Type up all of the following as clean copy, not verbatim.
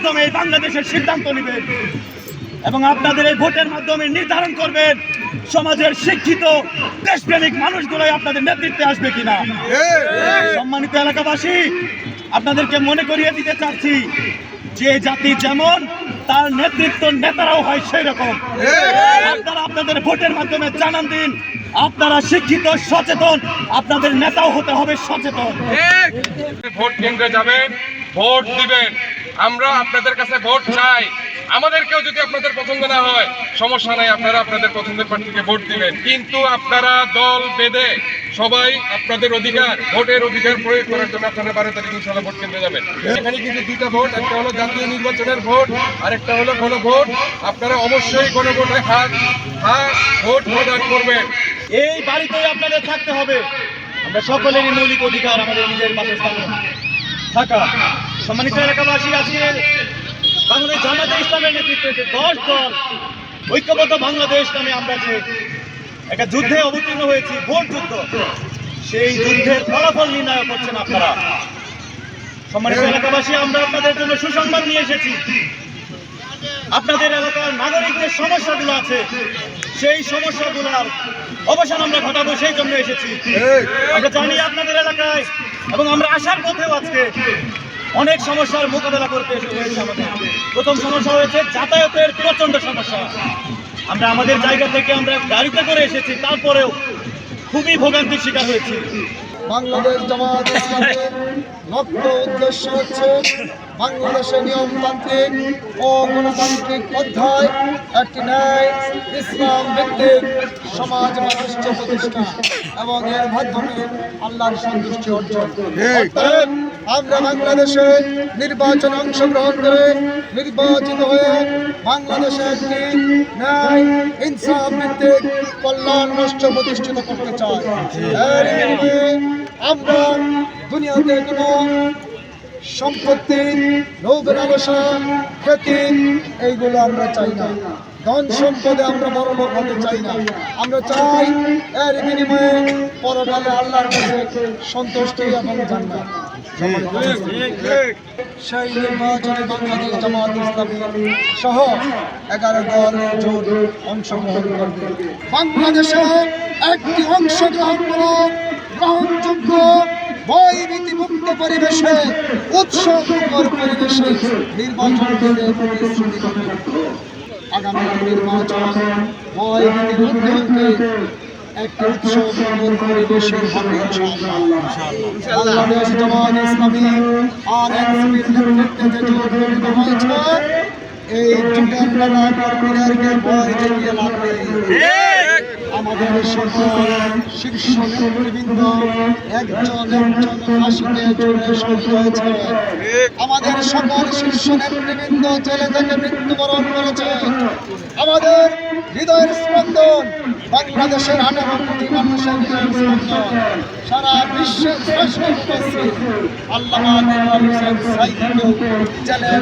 মাধ্যমে এই বাংলাদেশের সিদ্ধান্ত নেবেন এবং আপনাদের এই ভোটের মাধ্যমে নির্ধারণ করবেন সমাজের শিক্ষিত দেশপ্রেমিক মানুষগুলোই আপনাদের নেতৃত্বে আসবে কিনা। সম্মানিত এলাকাবাসী, আপনাদেরকে মনে করিয়ে দিতে চাচ্ছি, যে জাতি যেমন তার নেতৃত্ব নেতারাও হয় সেই রকম। আপনারা আপনাদের ভোটের মাধ্যমে জানান দিন আপনারা শিক্ষিত সচেতন, আপনাদের নেতাও হতে হবে সচেতন। ভোট কেন্দ্রে যাবেন, ভোট দিবেন। আমরা আপনাদের কাছে ভোট চাই। আমাদেরকেও যদি আপনাদের পছন্দ না হয় সমস্যা নাই, আপনারা আপনাদের পছন্দের প্রার্থীকে ভোট দিবেন, কিন্তু আপনারা দল বেঁধে সবাই আপনাদের অধিকার, ভোটের অধিকার প্রয়োগ করার জন্য আপনারা 12 তারিখ ইনশাআল্লাহ ভোট কেন্দ্রে যাবেন। এখানে কিন্তু দুইটা ভোট, একটা হলো জাতীয় নির্বাচনের ভোট আর একটা হলো গণভোট। আপনারা অবশ্যই গণভোটে ভোট প্রদান করবেন। এই বাড়িতেই আপনাদের থাকতে হবে। আমরা সকলেরই মৌলিক অধিকার আমাদের নিজের বাসস্থানে থাকা। সম্মানিত এলাকাবাসী, আজকে বাংলাদেশ জামাতে ইসলামের নেতৃত্বে 10 দল ঐক্যবদ্ধ বাংলাদেশ নামে আমরা যে একটা যুদ্ধে অবতীর্ণ হয়েছি, ভোট যুদ্ধ, সেই যুদ্ধের ফলাফল নির্ণয় করছেন আপনারা। সম্মানিত এলাকাবাসী, আমরা আপনাদের জন্য সুসংবাদ নিয়ে এসেছি। আপনাদের এলাকার নাগরিকদের সমস্যাগুলো আছে, সেই সমস্যাগুলোর অবসান আমরা ঘটাবো, সেই জন্য এসেছি। আমরা জানি আপনাদের এলাকায় এবং আমরা আসার পথেও আজকে অনেক সমস্যার মোকাবেলা করতে হয়েছে আমাদের। প্রথম সমস্যা হয়েছে যাতায়াতের প্রচন্ড সমস্যা। আমরা আমাদের জায়গা থেকে আমরা গাড়িতে করে এসেছি, তারপরেও খুবই ভোগান্তির শিকার হয়েছি। বাংলাদেশ জামাত ইসলামের লক্ষ্য উদ্দেশ্য হচ্ছে বাংলাদেশের নিয়মতান্ত্রিক ও গণতান্ত্রিক পন্থায় একটি ন্যায় ইসলাম ভিত্তিক সমাজ ব্যবস্থা প্রতিষ্ঠা এবং এর মাধ্যমে আল্লাহর সন্তুষ্টি অর্জন। অর্থাৎ আমরা বাংলাদেশে নির্বাচনে অংশগ্রহণ করে নির্বাচিত হয়ে বাংলাদেশে একটি ন্যায় ইনসাফ ভিত্তিক কল্যাণ রাষ্ট্র প্রতিষ্ঠিত করতে চাই। আমরা দুনিয়াতে কোনো সম্পত্তি, লোভের আশা, খ্যাতি এইগুলো আমরা চাই না। ধন সম্পদে আমরা বড় লোক হতে চাই না। আমরা চাই এর বিনিময়ে পরকালে আল্লাহর কাছে সন্তুষ্টি এবং জান্নাত। সেই নির্বাচনে বাংলাদেশ জামাত ইসলামী সহ 11 দল জোট অংশগ্রহণ করবে। বাংলাদেশে একটি অংশগ্রহণমূলক গ্রহণযোগ্য ভয়ভীতিমুক্ত পরিবেশে উৎসবমুখর পরিবেশে নির্বাচন করে প্রতিশ্রুতি করবে। আগামী নির্বাচন ভয়ভীতিমুক্ত একটি উৎসবমুখর পরিবেশে হবে ইনশাআল্লাহ। বাংলাদেশ জামাত ইসলামী আর এনসিপির নেতৃত্বে যে জোট গঠিত হয়েছে, এই জোটের নেতা কর্মীদেরকে ভয় দেখিয়ে লাভ নেই। আমাদের সকল শীর্ষ নেতৃবৃন্দ একজন ফাঁসিতে ঝুলে শহীদ হয়েছে। আমাদের সকল শীর্ষ নেতৃবৃন্দ জেলে থেকে মৃত্যুবরণ করেছে। আমাদের হৃদয়ের স্পন্দন, বাংলাদেশের 18 কোটি মানুষের হৃদয়ের স্পন্দন, সারা বিশ্বের শ্রেষ্ঠ মুফাসসির আল্লামা দেওয়ান হোসেন সাঈদীকেও জেলের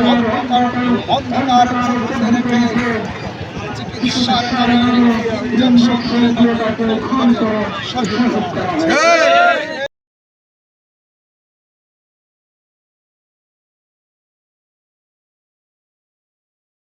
অন্ধকার ঘরে রেখে চিকিৎসার কারণে ইনজেকশন করে শহীদ হয়েছে।